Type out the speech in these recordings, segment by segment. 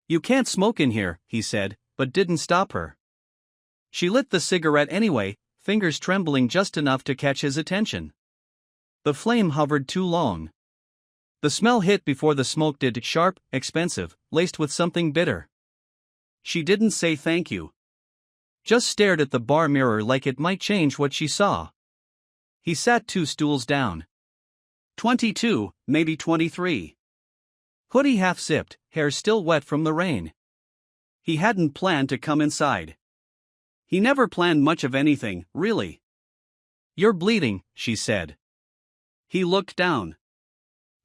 You can't smoke in here, he said, but didn't stop her. She lit the cigarette anyway, fingers trembling just enough to catch his attention. The flame hovered too long. The smell hit before the smoke did, sharp, expensive, laced with something bitter. She didn't say thank you. Just stared at the bar mirror like it might change what she saw. He sat 2 stools down. 22, maybe 23. Hoodie half zipped, hair still wet from the rain. He hadn't planned to come inside. He never planned much of anything, really. You're bleeding, she said. He looked down.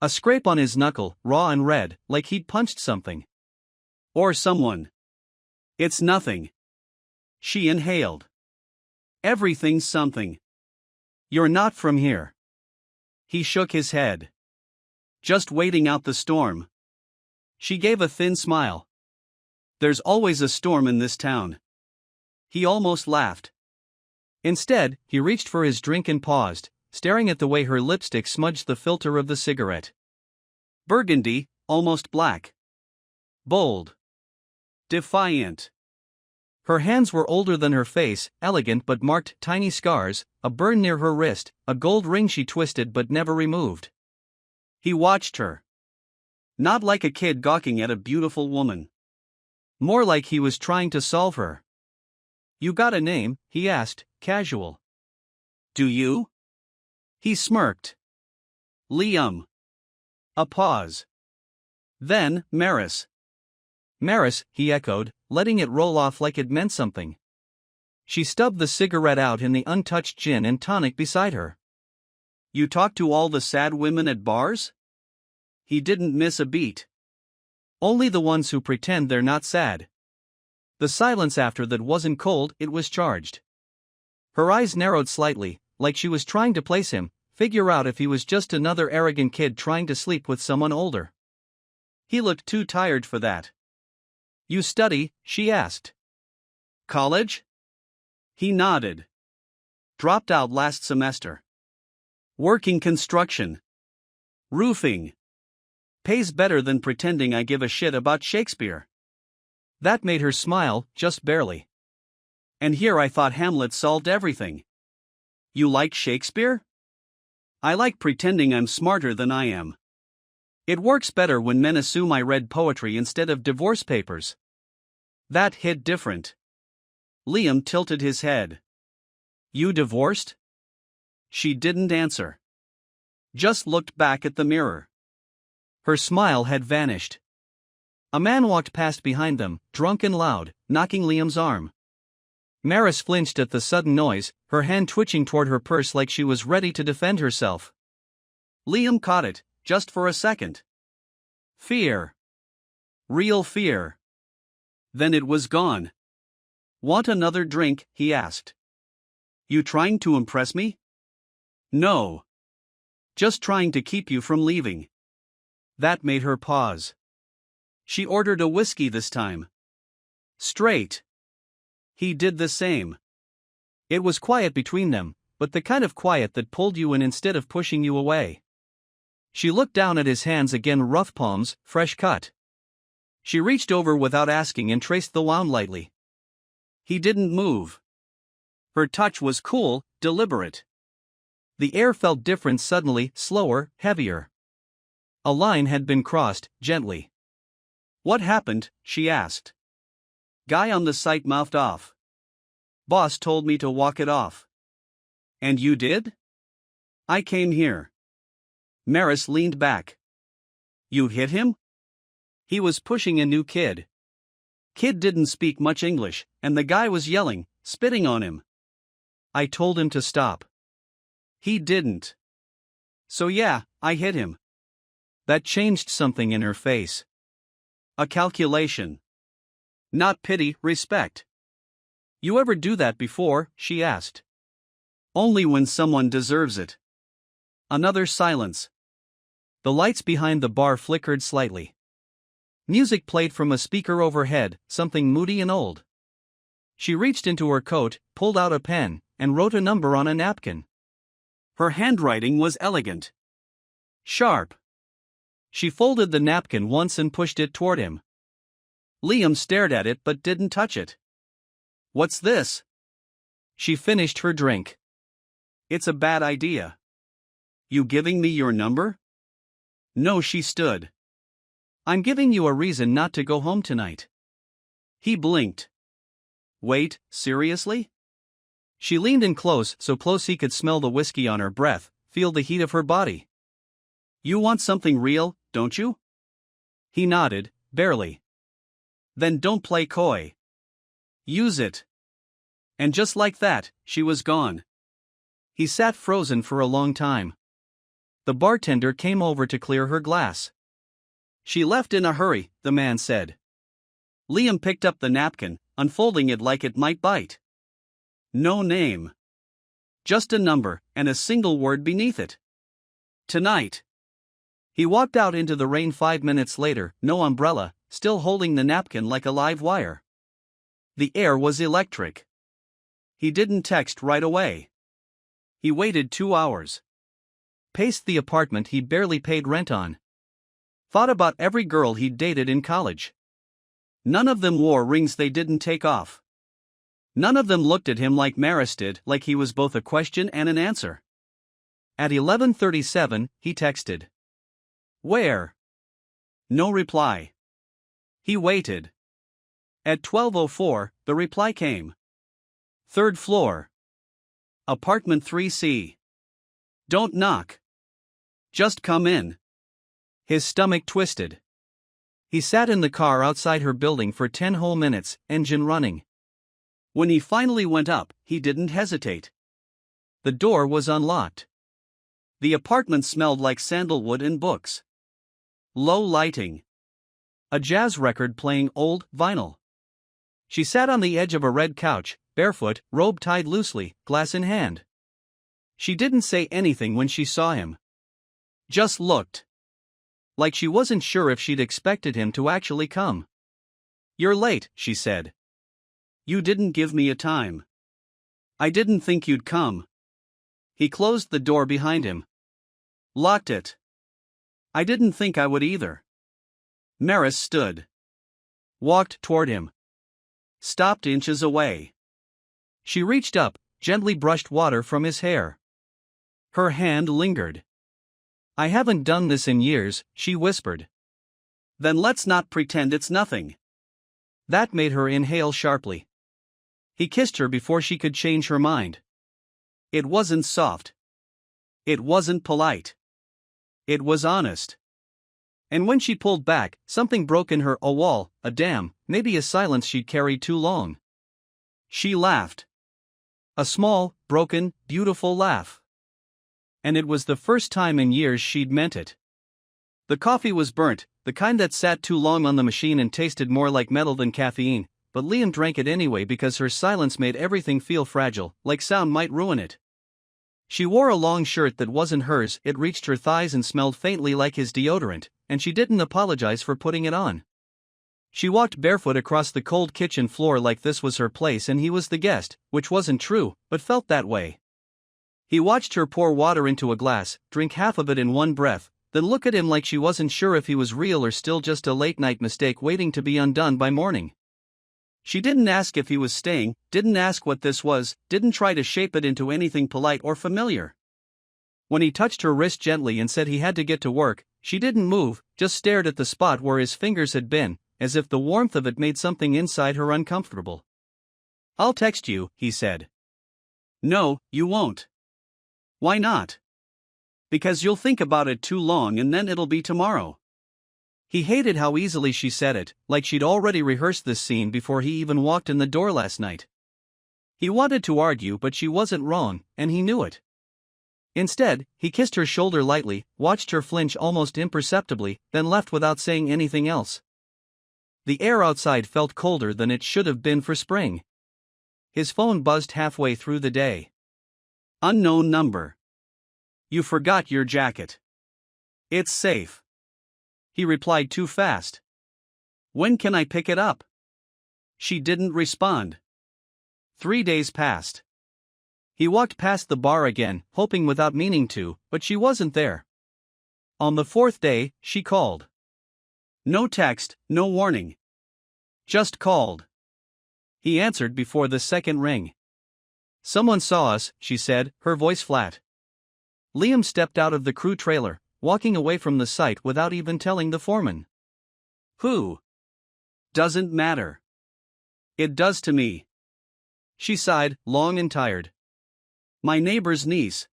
A scrape on his knuckle, raw and red, like he'd punched something. Or someone. It's nothing. She inhaled. Everything's something. You're not from here. He shook his head. Just waiting out the storm. She gave a thin smile. There's always a storm in this town. He almost laughed. Instead, he reached for his drink and paused, staring at the way her lipstick smudged the filter of the cigarette. Burgundy, almost black. Bold. Defiant. Her hands were older than her face, elegant but marked, tiny scars, a burn near her wrist, a gold ring she twisted but never removed. He watched her. Not like a kid gawking at a beautiful woman. More like he was trying to solve her. You got a name? He asked, casual. Do you? He smirked. Liam. A pause. Then, Maris. Maris, he echoed, letting it roll off like it meant something. She stubbed the cigarette out in the untouched gin and tonic beside her. You talk to all the sad women at bars? He didn't miss a beat. Only the ones who pretend they're not sad. The silence after that wasn't cold, it was charged. Her eyes narrowed slightly, like she was trying to place him, figure out if he was just another arrogant kid trying to sleep with someone older. He looked too tired for that. You study? She asked. College? He nodded. Dropped out last semester. Working construction. Roofing. Pays better than pretending I give a shit about Shakespeare. That made her smile, just barely. And here I thought Hamlet solved everything. You like Shakespeare? I like pretending I'm smarter than I am. It works better when men assume I read poetry instead of divorce papers. That hit different. Liam tilted his head. You divorced? She didn't answer. Just looked back at the mirror. Her smile had vanished. A man walked past behind them, drunk and loud, knocking Liam's arm. Maris flinched at the sudden noise, her hand twitching toward her purse like she was ready to defend herself. Liam caught it, just for a second. Fear. Real fear. Then it was gone. Want another drink? He asked. You trying to impress me? No. Just trying to keep you from leaving. That made her pause. She ordered a whiskey this time. Straight. He did the same. It was quiet between them, but the kind of quiet that pulled you in instead of pushing you away. She looked down at his hands again, rough palms, fresh cut. She reached over without asking and traced the wound lightly. He didn't move. Her touch was cool, deliberate. The air felt different suddenly, slower, heavier. A line had been crossed, gently. What happened? She asked. Guy on the site mouthed off. Boss told me to walk it off. And you did? I came here. Maris leaned back. You hit him? He was pushing a new kid. Kid didn't speak much English, and the guy was yelling, spitting on him. I told him to stop. He didn't. So yeah, I hit him. That changed something in her face. A calculation. Not pity, respect. You ever do that before? She asked. Only when someone deserves it. Another silence. The lights behind the bar flickered slightly. Music played from a speaker overhead, something moody and old. She reached into her coat, pulled out a pen, and wrote a number on a napkin. Her handwriting was elegant. Sharp. She folded the napkin once and pushed it toward him. Liam stared at it but didn't touch it. "What's this?" She finished her drink. "It's a bad idea." "You giving me your number?" "No," she stood. "I'm giving you a reason not to go home tonight." He blinked. "Wait, seriously?" She leaned in close, so close he could smell the whiskey on her breath, feel the heat of her body. "You want something real, don't you?" He nodded, barely. "Then don't play coy. Use it." And just like that, she was gone. He sat frozen for a long time. The bartender came over to clear her glass. "She left in a hurry," the man said. Liam picked up the napkin, unfolding it like it might bite. No name. Just a number, and a single word beneath it. "Tonight." He walked out into the rain 5 minutes later, no umbrella, still holding the napkin like a live wire. The air was electric. He didn't text right away. He waited 2 hours. Paced the apartment he barely paid rent on. Thought about every girl he'd dated in college. None of them wore rings they didn't take off. None of them looked at him like Maris did, like he was both a question and an answer. At 11:37, he texted. "Where?" No reply. He waited. At 12:04, the reply came. "Third floor. Apartment 3C. Don't knock. Just come in." His stomach twisted. He sat in the car outside her building for 10 whole minutes, engine running. When he finally went up, he didn't hesitate. The door was unlocked. The apartment smelled like sandalwood and books. Low lighting. A jazz record playing old vinyl. She sat on the edge of a red couch, barefoot, robe tied loosely, glass in hand. She didn't say anything when she saw him. Just looked. Like she wasn't sure if she'd expected him to actually come. "You're late," she said. "You didn't give me a time. I didn't think you'd come." He closed the door behind him. Locked it. "I didn't think I would either." Maris stood. Walked toward him. Stopped inches away. She reached up, gently brushed water from his hair. Her hand lingered. "I haven't done this in years," she whispered. "Then let's not pretend it's nothing." That made her inhale sharply. He kissed her before she could change her mind. It wasn't soft. It wasn't polite. It was honest. And when she pulled back, something broke in her, a wall, a dam, maybe a silence she'd carried too long. She laughed. A small, broken, beautiful laugh. And it was the first time in years she'd meant it. The coffee was burnt, the kind that sat too long on the machine and tasted more like metal than caffeine, but Liam drank it anyway because her silence made everything feel fragile, like sound might ruin it. She wore a long shirt that wasn't hers, it reached her thighs and smelled faintly like his deodorant, and she didn't apologize for putting it on. She walked barefoot across the cold kitchen floor like this was her place and he was the guest, which wasn't true, but felt that way. He watched her pour water into a glass, drink half of it in one breath, then look at him like she wasn't sure if he was real or still just a late-night mistake waiting to be undone by morning. She didn't ask if he was staying, didn't ask what this was, didn't try to shape it into anything polite or familiar. When he touched her wrist gently and said he had to get to work, she didn't move, just stared at the spot where his fingers had been, as if the warmth of it made something inside her uncomfortable. "I'll text you," he said. "No, you won't." "Why not?" "Because you'll think about it too long and then it'll be tomorrow." He hated how easily she said it, like she'd already rehearsed this scene before he even walked in the door last night. He wanted to argue, but she wasn't wrong, and he knew it. Instead, he kissed her shoulder lightly, watched her flinch almost imperceptibly, then left without saying anything else. The air outside felt colder than it should have been for spring. His phone buzzed halfway through the day. Unknown number. "You forgot your jacket." "It's safe." He replied too fast. "When can I pick it up?" She didn't respond. 3 days passed. He walked past the bar again, hoping without meaning to, but she wasn't there. On the 4th day, she called. No text, no warning. Just called. He answered before the second ring. Someone saw us, she said, her voice flat. Liam stepped out of the crew trailer, walking away from the site without even telling the foreman. Who? Doesn't matter. It does to me. She sighed, long and tired. My neighbor's niece.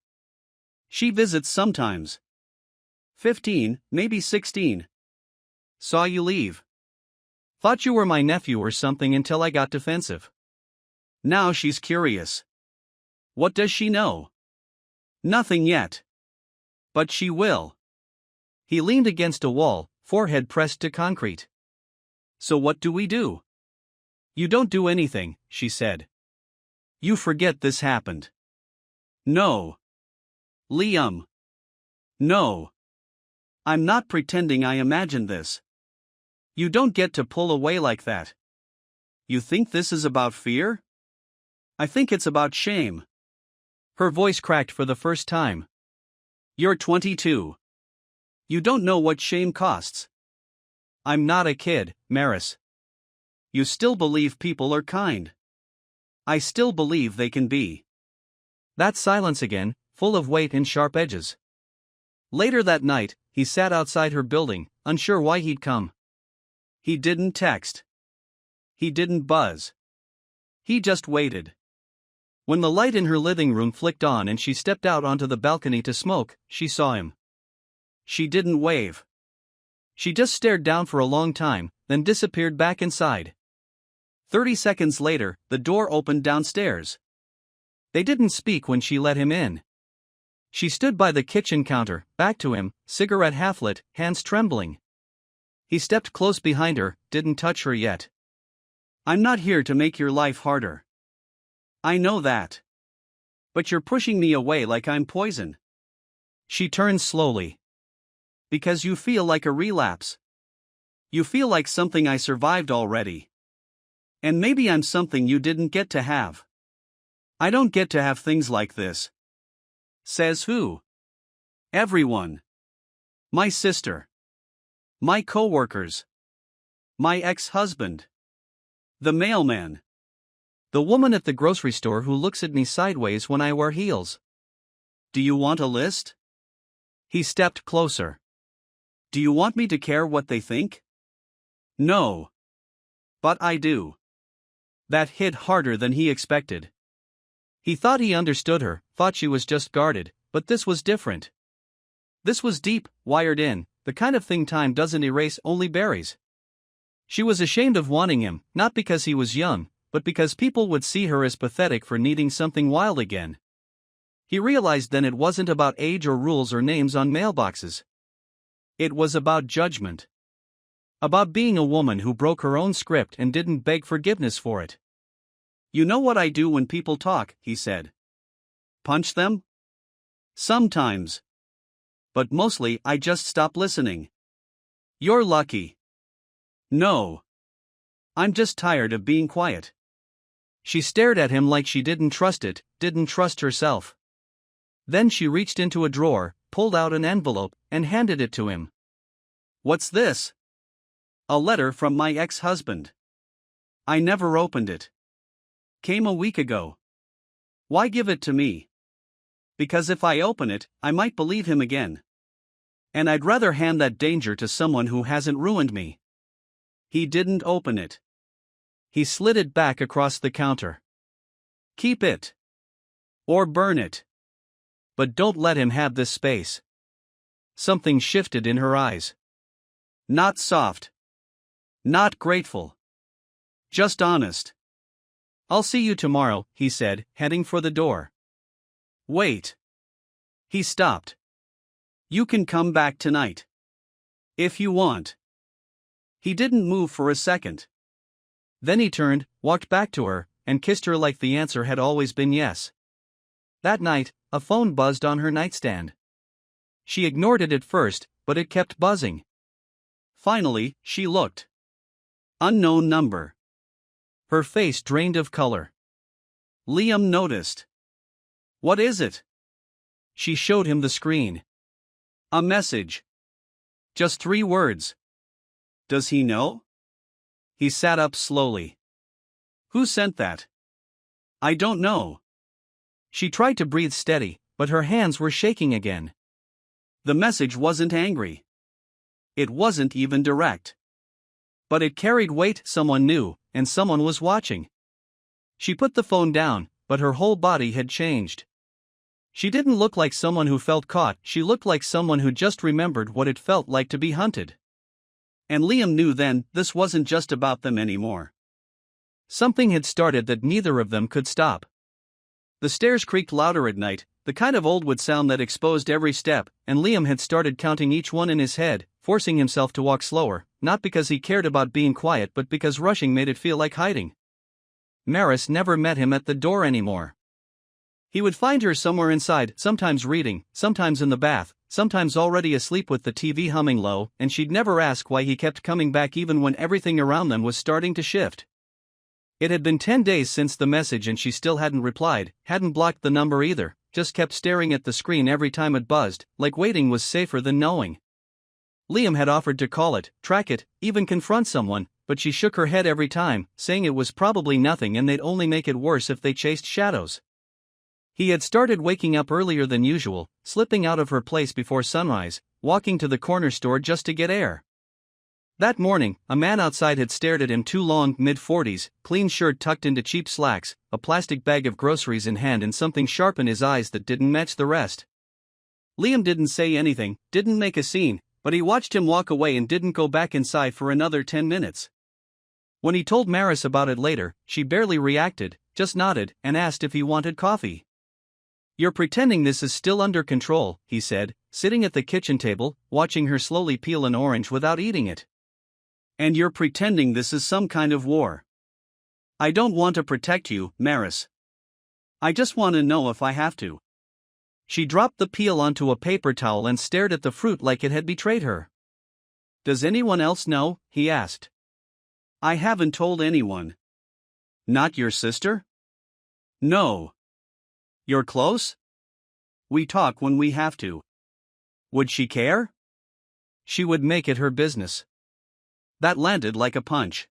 She visits sometimes. 15, maybe 16. Saw you leave. Thought you were my nephew or something until I got defensive. Now she's curious. What does she know? Nothing yet. But she will. He leaned against a wall, forehead pressed to concrete. So what do we do? You don't do anything, she said. You forget this happened. No. Liam. No. I'm not pretending I imagined this. You don't get to pull away like that. You think this is about fear? I think it's about shame. Her voice cracked for the first time. You're 22. You don't know what shame costs. I'm not a kid, Maris. You still believe people are kind. I still believe they can be. That silence again, full of weight and sharp edges. Later that night, he sat outside her building, unsure why he'd come. He didn't text. He didn't buzz. He just waited. When the light in her living room flicked on and she stepped out onto the balcony to smoke, she saw him. She didn't wave. She just stared down for a long time, then disappeared back inside. 30 seconds later, the door opened downstairs. They didn't speak when she let him in. She stood by the kitchen counter, back to him, cigarette half lit, hands trembling. He stepped close behind her, didn't touch her yet. I'm not here to make your life harder. I know that. But you're pushing me away like I'm poison. She turned slowly. Because you feel like a relapse. You feel like something I survived already. And maybe I'm something you didn't get to have. I don't get to have things like this. Says who? Everyone. My sister. My coworkers. My ex-husband. The mailman. The woman at the grocery store who looks at me sideways when I wear heels. Do you want a list? He stepped closer. Do you want me to care what they think? No. But I do. That hit harder than he expected. He thought he understood her, thought she was just guarded, but this was different. This was deep, wired in, the kind of thing time doesn't erase, only buries. She was ashamed of wanting him, not because he was young, but because people would see her as pathetic for needing something wild again. He realized then it wasn't about age or rules or names on mailboxes. It was about judgment. About being a woman who broke her own script and didn't beg forgiveness for it. You know what I do when people talk, he said. Punch them? Sometimes. But mostly I just stop listening. You're lucky. No. I'm just tired of being quiet. She stared at him like she didn't trust it, didn't trust herself. Then she reached into a drawer, pulled out an envelope, and handed it to him. What's this? A letter from my ex-husband. I never opened it. Came a week ago. Why give it to me? Because if I open it, I might believe him again. And I'd rather hand that danger to someone who hasn't ruined me. He didn't open it. He slid it back across the counter. Keep it. Or burn it. But don't let him have this space. Something shifted in her eyes. Not soft. Not grateful. Just honest. I'll see you tomorrow, he said, heading for the door. Wait. He stopped. You can come back tonight. If you want. He didn't move for a second. Then he turned, walked back to her, and kissed her like the answer had always been yes. That night, a phone buzzed on her nightstand. She ignored it at first, but it kept buzzing. Finally, she looked. Unknown number. Her face drained of color. Liam noticed. What is it? She showed him the screen. A message. Just 3 words. Does he know? He sat up slowly. Who sent that? I don't know. She tried to breathe steady, but her hands were shaking again. The message wasn't angry. It wasn't even direct. But it carried weight. Someone knew, and someone was watching. She put the phone down, but her whole body had changed. She didn't look like someone who felt caught, she looked like someone who just remembered what it felt like to be hunted. And Liam knew then, this wasn't just about them anymore. Something had started that neither of them could stop. The stairs creaked louder at night, the kind of old wood sound that exposed every step, and Liam had started counting each one in his head, forcing himself to walk slower, not because he cared about being quiet but because rushing made it feel like hiding. Maris never met him at the door anymore. He would find her somewhere inside, sometimes reading, sometimes in the bath, sometimes already asleep with the TV humming low, and she'd never ask why he kept coming back even when everything around them was starting to shift. It had been 10 days since the message and she still hadn't replied, hadn't blocked the number either, just kept staring at the screen every time it buzzed, like waiting was safer than knowing. Liam had offered to call it, track it, even confront someone, but she shook her head every time, saying it was probably nothing and they'd only make it worse if they chased shadows. He had started waking up earlier than usual, slipping out of her place before sunrise, walking to the corner store just to get air. That morning, a man outside had stared at him too long, mid-40s, clean shirt tucked into cheap slacks, a plastic bag of groceries in hand and something sharp in his eyes that didn't match the rest. Liam didn't say anything, didn't make a scene, but he watched him walk away and didn't go back inside for another 10 minutes. When he told Maris about it later, she barely reacted, just nodded, and asked if he wanted coffee. You're pretending this is still under control, he said, sitting at the kitchen table, watching her slowly peel an orange without eating it. And you're pretending this is some kind of war. I don't want to protect you, Maris. I just want to know if I have to. She dropped the peel onto a paper towel and stared at the fruit like it had betrayed her. Does anyone else know? He asked. I haven't told anyone. Not your sister? No. You're close? We talk when we have to. Would she care? She would make it her business. That landed like a punch.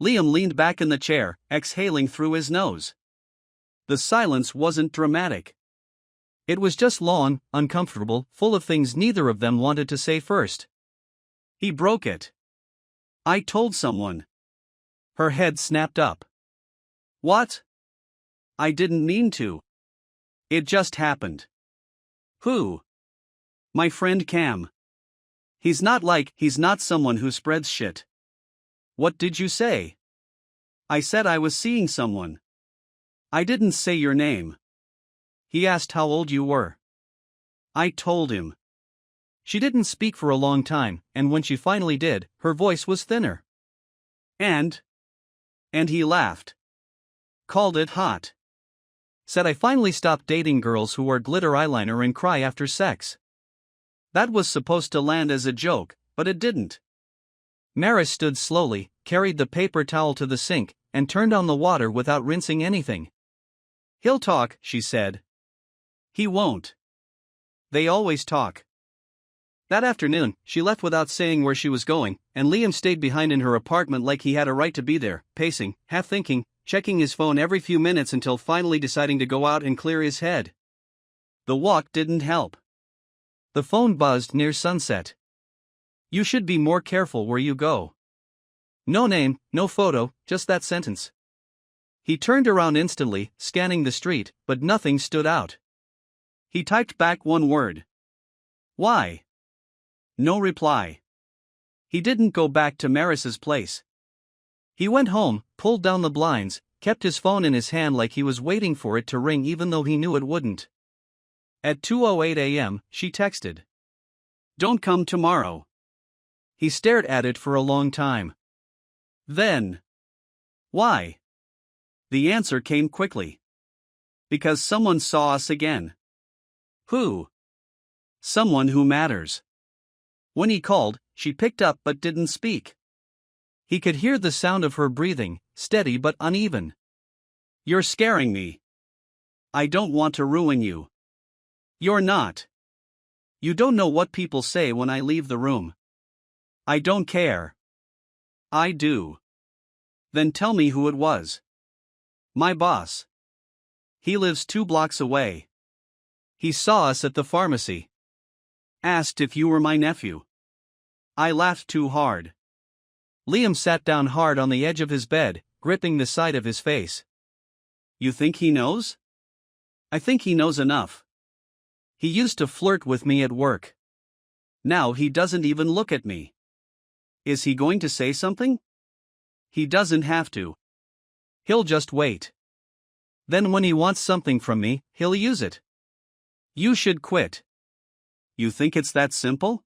Liam leaned back in the chair, exhaling through his nose. The silence wasn't dramatic. It was just long, uncomfortable, full of things neither of them wanted to say first. He broke it. I told someone. Her head snapped up. What? I didn't mean to. It just happened. Who? My friend Cam. He's not someone who spreads shit. What did you say? I said I was seeing someone. I didn't say your name. He asked how old you were. I told him. She didn't speak for a long time, and when she finally did, her voice was thinner. And he laughed. Called it hot. Said I finally stopped dating girls who wear glitter eyeliner and cry after sex. That was supposed to land as a joke, but it didn't. Maris stood slowly, carried the paper towel to the sink, and turned on the water without rinsing anything. He'll talk, she said. He won't. They always talk. That afternoon, she left without saying where she was going, and Liam stayed behind in her apartment like he had a right to be there, pacing, half thinking, checking his phone every few minutes until finally deciding to go out and clear his head. The walk didn't help. The phone buzzed near sunset. You should be more careful where you go. No name, no photo, just that sentence. He turned around instantly, scanning the street, but nothing stood out. He typed back one word. Why? No reply. He didn't go back to Maris's place. He went home, pulled down the blinds, kept his phone in his hand like he was waiting for it to ring even though he knew it wouldn't. At 2:08 a.m., she texted. Don't come tomorrow. He stared at it for a long time. Then. Why? The answer came quickly. Because someone saw us again. Who? Someone who matters. When he called, she picked up but didn't speak. He could hear the sound of her breathing, steady but uneven. You're scaring me. I don't want to ruin you. You're not. You don't know what people say when I leave the room. I don't care. I do. Then tell me who it was. My boss. He lives 2 blocks away. He saw us at the pharmacy. Asked if you were my nephew. I laughed too hard. Liam sat down hard on the edge of his bed, gripping the side of his face. You think he knows? I think he knows enough. He used to flirt with me at work. Now he doesn't even look at me. Is he going to say something? He doesn't have to. He'll just wait. Then when he wants something from me, he'll use it. You should quit. You think it's that simple?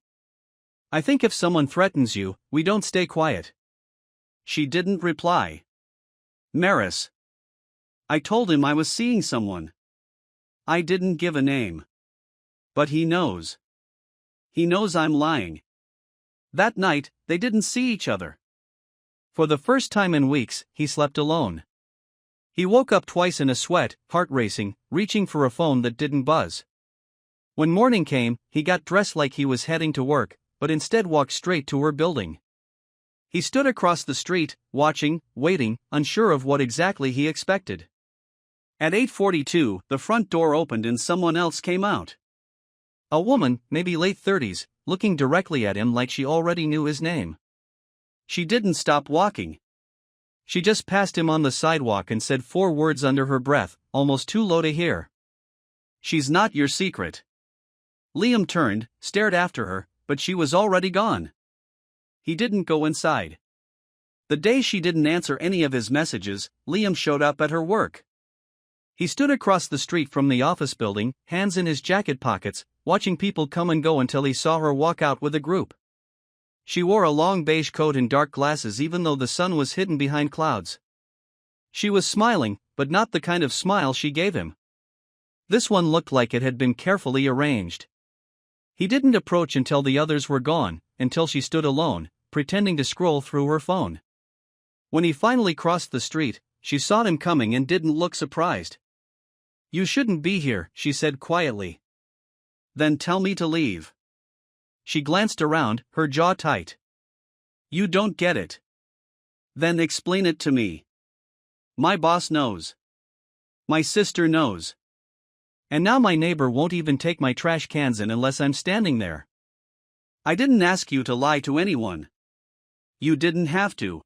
I think if someone threatens you, we don't stay quiet. She didn't reply. Maris. I told him I was seeing someone. I didn't give a name. But he knows. He knows I'm lying. That night, they didn't see each other. For the first time in weeks, he slept alone. He woke up twice in a sweat, heart racing, reaching for a phone that didn't buzz. When morning came, he got dressed like he was heading to work, but instead walked straight to her building. He stood across the street, watching, waiting, unsure of what exactly he expected. At 8:42, the front door opened and someone else came out. A woman, maybe late 30s, looking directly at him like she already knew his name. She didn't stop walking. She just passed him on the sidewalk and said 4 words under her breath, almost too low to hear. She's not your secret. Liam turned, stared after her, but she was already gone. He didn't go inside. The day she didn't answer any of his messages, Liam showed up at her work. He stood across the street from the office building, hands in his jacket pockets, watching people come and go until he saw her walk out with a group. She wore a long beige coat and dark glasses even though the sun was hidden behind clouds. She was smiling, but not the kind of smile she gave him. This one looked like it had been carefully arranged. He didn't approach until the others were gone, until she stood alone, pretending to scroll through her phone. When he finally crossed the street, she saw him coming and didn't look surprised. You shouldn't be here, she said quietly. Then tell me to leave. She glanced around, her jaw tight. You don't get it. Then explain it to me. My boss knows. My sister knows. And now my neighbor won't even take my trash cans in unless I'm standing there. I didn't ask you to lie to anyone. You didn't have to.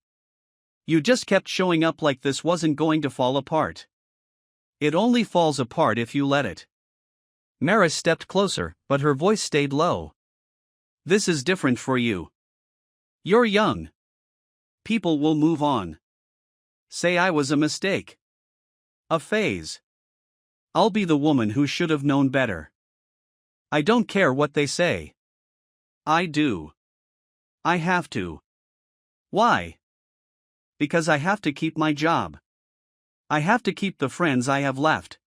You just kept showing up like this wasn't going to fall apart. It only falls apart if you let it. Maris stepped closer, but her voice stayed low. This is different for you. You're young. People will move on. Say I was a mistake. A phase. I'll be the woman who should have known better. I don't care what they say. I do. I have to. Why? Because I have to keep my job. I have to keep the friends I have left.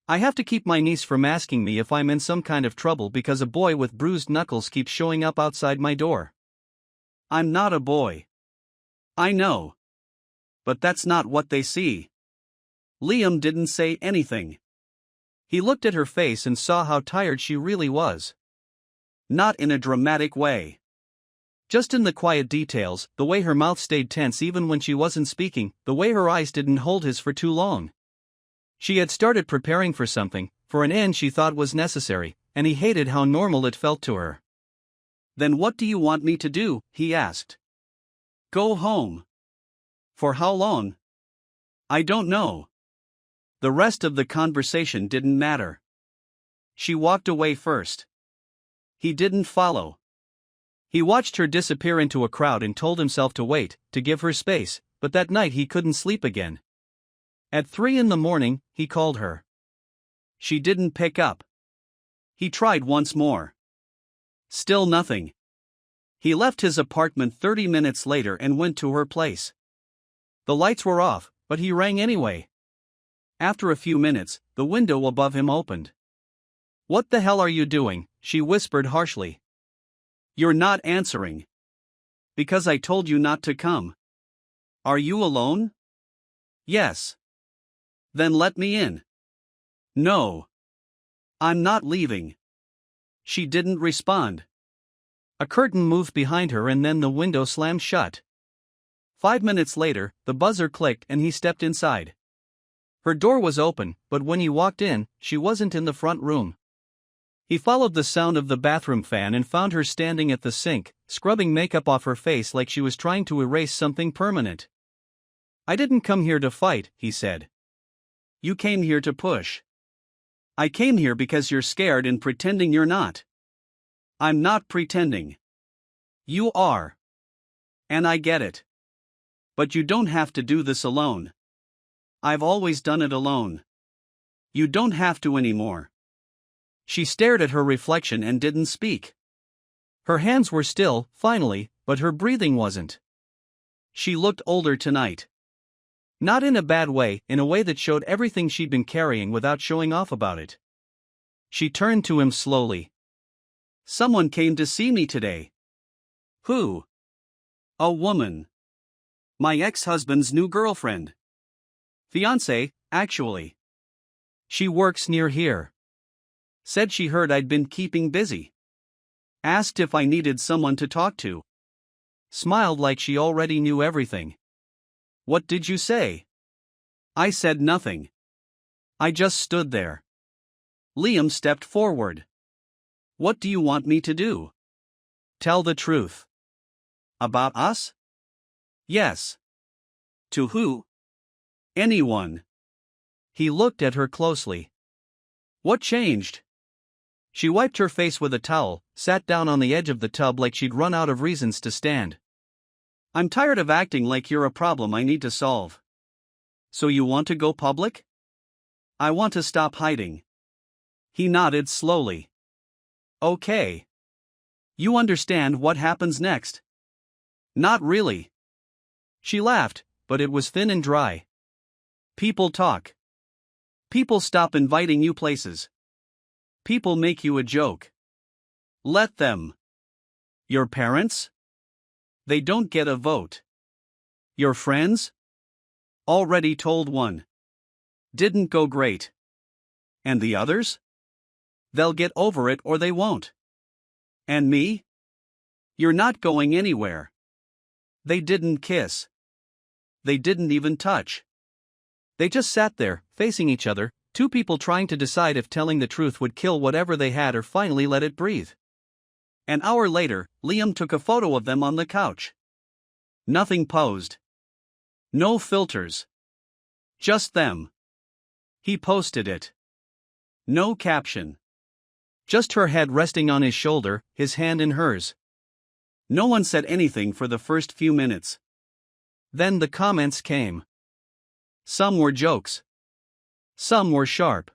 I have to keep my niece from asking me if I'm in some kind of trouble because a boy with bruised knuckles keeps showing up outside my door. I'm not a boy. I know. But that's not what they see. Liam didn't say anything. He looked at her face and saw how tired she really was. Not in a dramatic way. Just in the quiet details, the way her mouth stayed tense even when she wasn't speaking, the way her eyes didn't hold his for too long. She had started preparing for something, for an end she thought was necessary, and he hated how normal it felt to her. Then what do you want me to do? He asked. Go home. For how long? I don't know. The rest of the conversation didn't matter. She walked away first. He didn't follow. He watched her disappear into a crowd and told himself to wait, to give her space, but that night he couldn't sleep again. At 3 a.m, he called her. She didn't pick up. He tried once more. Still nothing. He left his apartment 30 minutes later and went to her place. The lights were off, but he rang anyway. After a few minutes, the window above him opened. What the hell are you doing? She whispered harshly. You're not answering. Because I told you not to come. Are you alone? Yes. Then let me in. No. I'm not leaving. She didn't respond. A curtain moved behind her and then the window slammed shut. 5 minutes later, the buzzer clicked and he stepped inside. Her door was open, but when he walked in, she wasn't in the front room. He followed the sound of the bathroom fan and found her standing at the sink, scrubbing makeup off her face like she was trying to erase something permanent. "I didn't come here to fight," he said. "You came here to push." "I came here because you're scared and pretending you're not." "I'm not pretending." "You are. And I get it. But you don't have to do this alone. I've always done it alone. You don't have to anymore." She stared at her reflection and didn't speak. Her hands were still, finally, but her breathing wasn't. She looked older tonight. Not in a bad way, in a way that showed everything she'd been carrying without showing off about it. She turned to him slowly. "Someone came to see me today." "Who?" "A woman. My ex-husband's new girlfriend. Fiancé, actually. She works near here. Said she heard I'd been keeping busy. Asked if I needed someone to talk to. Smiled like she already knew everything." "What did you say?" "I said nothing. I just stood there." Liam stepped forward. "What do you want me to do?" "Tell the truth." "About us?" "Yes." "To who?" "Anyone." He looked at her closely. "What changed?" She wiped her face with a towel, sat down on the edge of the tub like she'd run out of reasons to stand. "I'm tired of acting like you're a problem I need to solve." "So you want to go public?" "I want to stop hiding." He nodded slowly. "Okay. You understand what happens next?" "Not really." She laughed, but it was thin and dry. "People talk. People stop inviting you places. People make you a joke. Let them." "Your parents?" "They don't get a vote." "Your friends?" "Already told one. Didn't go great." "And the others?" "They'll get over it or they won't." "And me?" "You're not going anywhere." They didn't kiss. They didn't even touch. They just sat there, facing each other, two people trying to decide if telling the truth would kill whatever they had or finally let it breathe. An hour later, Liam took a photo of them on the couch. Nothing posed. No filters. Just them. He posted it. No caption. Just her head resting on his shoulder, his hand in hers. No one said anything for the first few minutes. Then the comments came. Some were jokes. Some were sharp.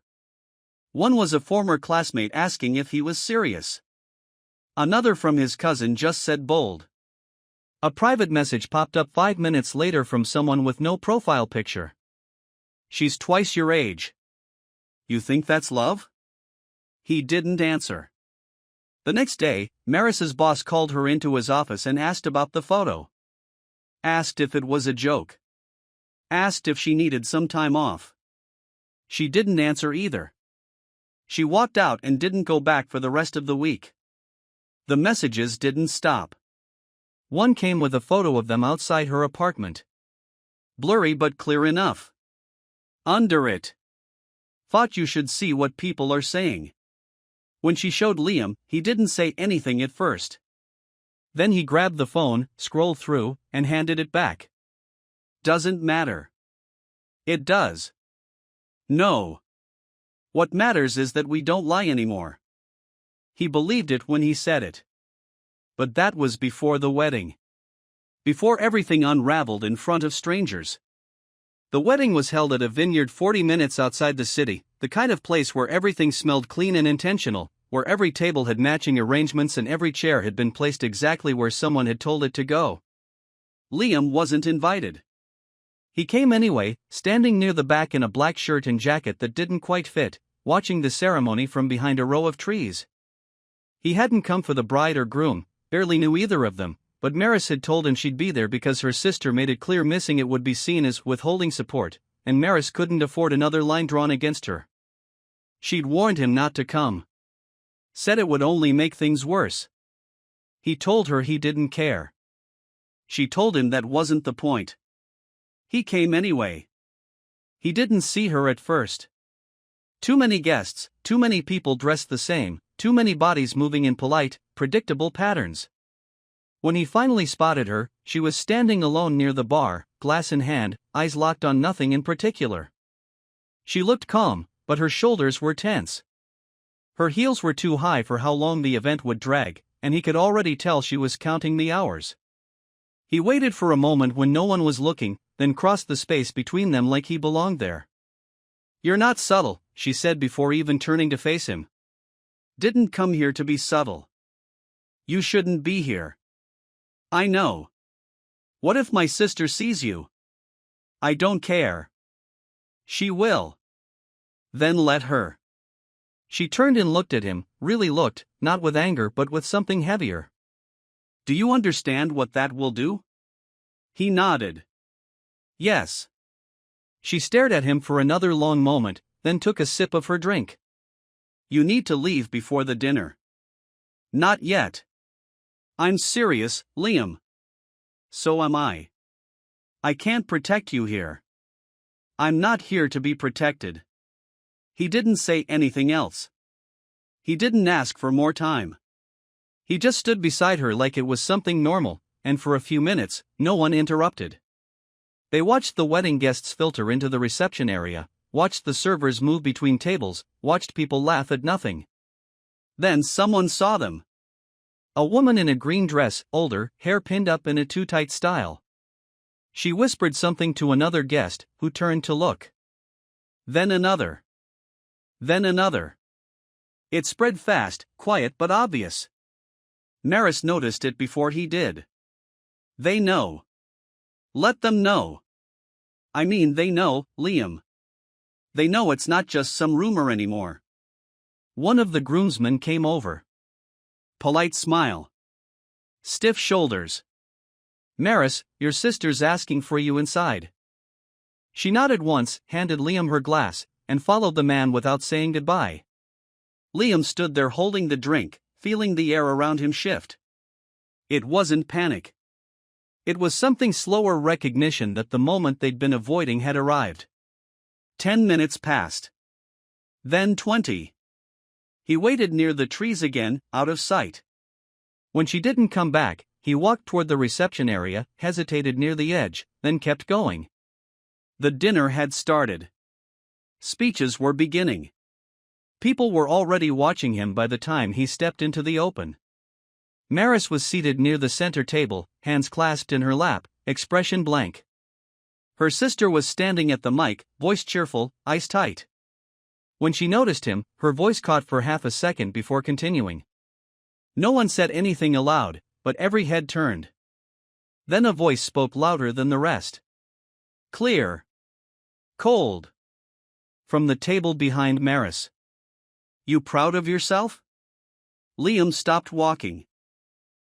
One was a former classmate asking if he was serious. Another from his cousin just said bold. A private message popped up 5 minutes later from someone with no profile picture. "She's twice your age. You think that's love?" He didn't answer. The next day, Maris's boss called her into his office and asked about the photo. Asked if it was a joke. Asked if she needed some time off. She didn't answer either. She walked out and didn't go back for the rest of the week. The messages didn't stop. One came with a photo of them outside her apartment. Blurry but clear enough. Under it. "Thought you should see what people are saying." When she showed Liam, he didn't say anything at first. Then he grabbed the phone, scrolled through, and handed it back. "Doesn't matter." "It does." "No. What matters is that we don't lie anymore." He believed it when he said it. But that was before the wedding. Before everything unraveled in front of strangers. The wedding was held at a vineyard 40 minutes outside the city, the kind of place where everything smelled clean and intentional, where every table had matching arrangements and every chair had been placed exactly where someone had told it to go. Liam wasn't invited. He came anyway, standing near the back in a black shirt and jacket that didn't quite fit, watching the ceremony from behind a row of trees. He hadn't come for the bride or groom, barely knew either of them, but Maris had told him she'd be there because her sister made it clear missing it would be seen as withholding support, and Maris couldn't afford another line drawn against her. She'd warned him not to come. Said it would only make things worse. He told her he didn't care. She told him that wasn't the point. He came anyway. He didn't see her at first. Too many guests, too many people dressed the same, too many bodies moving in polite, predictable patterns. When he finally spotted her, she was standing alone near the bar, glass in hand, eyes locked on nothing in particular. She looked calm, but her shoulders were tense. Her heels were too high for how long the event would drag, and he could already tell she was counting the hours. He waited for a moment when no one was looking, then crossed the space between them like he belonged there. "You're not subtle," she said before even turning to face him. "Didn't come here to be subtle. You shouldn't be here." "I know. What if my sister sees you?" "I don't care." "She will." "Then let her." She turned and looked at him, really looked, not with anger but with something heavier. "Do you understand what that will do?" He nodded. "Yes." She stared at him for another long moment, then took a sip of her drink. "You need to leave before the dinner." "Not yet." "I'm serious, Liam." "So am I. I can't protect you here." "I'm not here to be protected." He didn't say anything else. He didn't ask for more time. He just stood beside her like it was something normal, and for a few minutes, no one interrupted. They watched the wedding guests filter into the reception area, watched the servers move between tables, watched people laugh at nothing. Then someone saw them. A woman in a green dress, older, hair pinned up in a too-tight style. She whispered something to another guest, who turned to look. Then another. Then another. It spread fast, quiet but obvious. Maris noticed it before he did. "They know." "Let them know." "I mean they know, Liam. They know it's not just some rumor anymore." One of the groomsmen came over. Polite smile. Stiff shoulders. "Maris, your sister's asking for you inside." She nodded once, handed Liam her glass, and followed the man without saying goodbye. Liam stood there holding the drink, feeling the air around him shift. It wasn't panic. It was something slower, recognition that the moment they'd been avoiding had arrived. 10 minutes passed. Then 20. He waited near the trees again, out of sight. When she didn't come back, he walked toward the reception area, hesitated near the edge, then kept going. The dinner had started. Speeches were beginning. People were already watching him by the time he stepped into the open. Maris was seated near the center table, hands clasped in her lap, expression blank. Her sister was standing at the mic, voice cheerful, eyes tight. When she noticed him, her voice caught for half a second before continuing. No one said anything aloud, but every head turned. Then a voice spoke louder than the rest. Clear. Cold. From the table behind Maris. "You proud of yourself?" Liam stopped walking.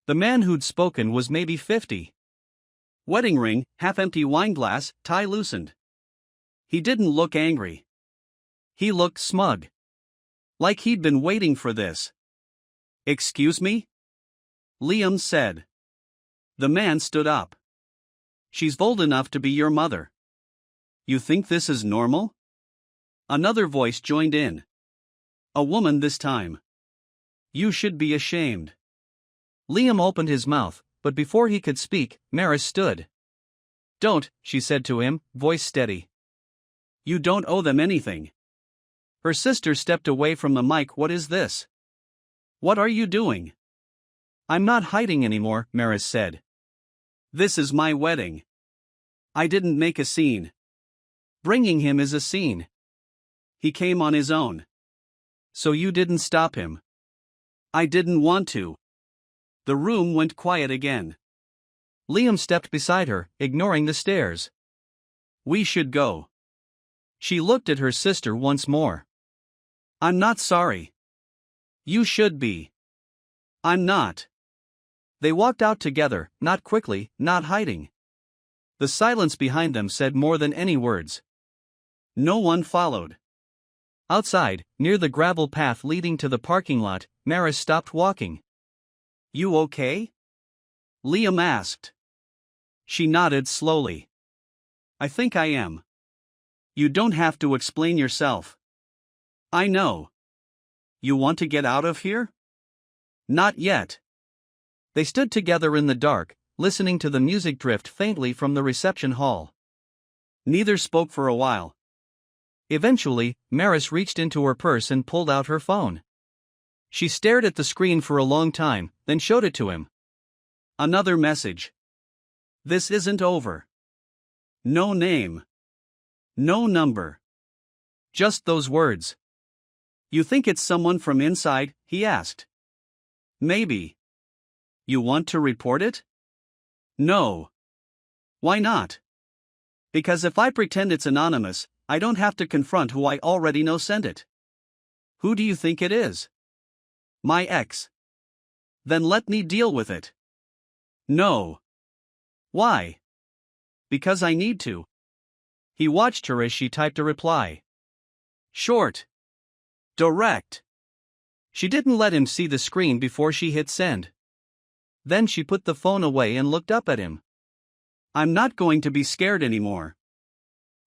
The man who'd spoken was maybe 50. Wedding ring, half-empty wineglass, tie loosened. He didn't look angry. He looked smug. Like he'd been waiting for this. "Excuse me?" Liam said. The man stood up. "She's old enough to be your mother. You think this is normal?" Another voice joined in. A woman this time. "You should be ashamed." Liam opened his mouth, but before he could speak, Maris stood. "Don't," she said to him, voice steady. "You don't owe them anything." Her sister stepped away from the mic. "What is this? What are you doing?" "I'm not hiding anymore," Maris said. "This is my wedding. I didn't make a scene. Bringing him is a scene. He came on his own. So you didn't stop him." "I didn't want to." The room went quiet again. Liam stepped beside her, ignoring the stares. "We should go." She looked at her sister once more. "I'm not sorry." "You should be." "I'm not." They walked out together, not quickly, not hiding. The silence behind them said more than any words. No one followed. Outside, near the gravel path leading to the parking lot, Maris stopped walking. "You okay?" Liam asked. She nodded slowly. I think I am. You don't have to explain yourself. I know. You want to get out of here? Not yet. They stood together in the dark, listening to the music drift faintly from the reception hall. Neither spoke for a while. Eventually, Maris reached into her purse and pulled out her phone. She stared at the screen for a long time, then showed it to him. Another message. This isn't over. No name. No number. Just those words. You think it's someone from inside? He asked. Maybe. You want to report it? No. Why not? Because if I pretend it's anonymous, I don't have to confront who I already know sent it. Who do you think it is? My ex. Then let me deal with it. No. Why? Because I need to. He watched her as she typed a reply. Short. Direct. She didn't let him see the screen before she hit send. Then she put the phone away and looked up at him. I'm not going to be scared anymore.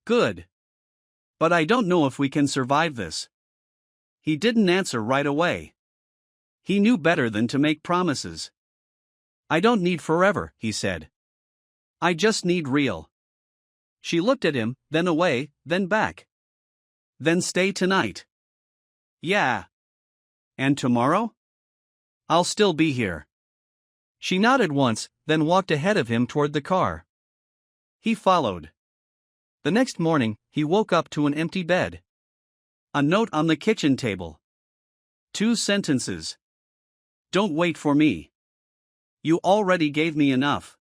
Good. But I don't know if we can survive this. He didn't answer right away. He knew better than to make promises. I don't need forever, he said. I just need real. She looked at him, then away, then back. Then stay tonight. Yeah. And tomorrow? I'll still be here. She nodded once, then walked ahead of him toward the car. He followed. The next morning, he woke up to an empty bed. A note on the kitchen table. 2 sentences. Don't wait for me. You already gave me enough.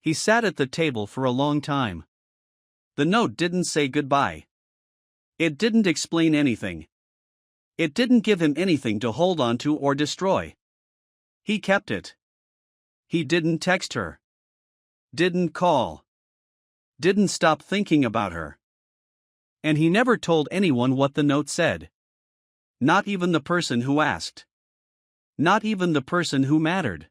He sat at the table for a long time. The note didn't say goodbye. It didn't explain anything. It didn't give him anything to hold on to or destroy. He kept it. He didn't text her. Didn't call. Didn't stop thinking about her. And he never told anyone what the note said. Not even the person who asked. Not even the person who mattered.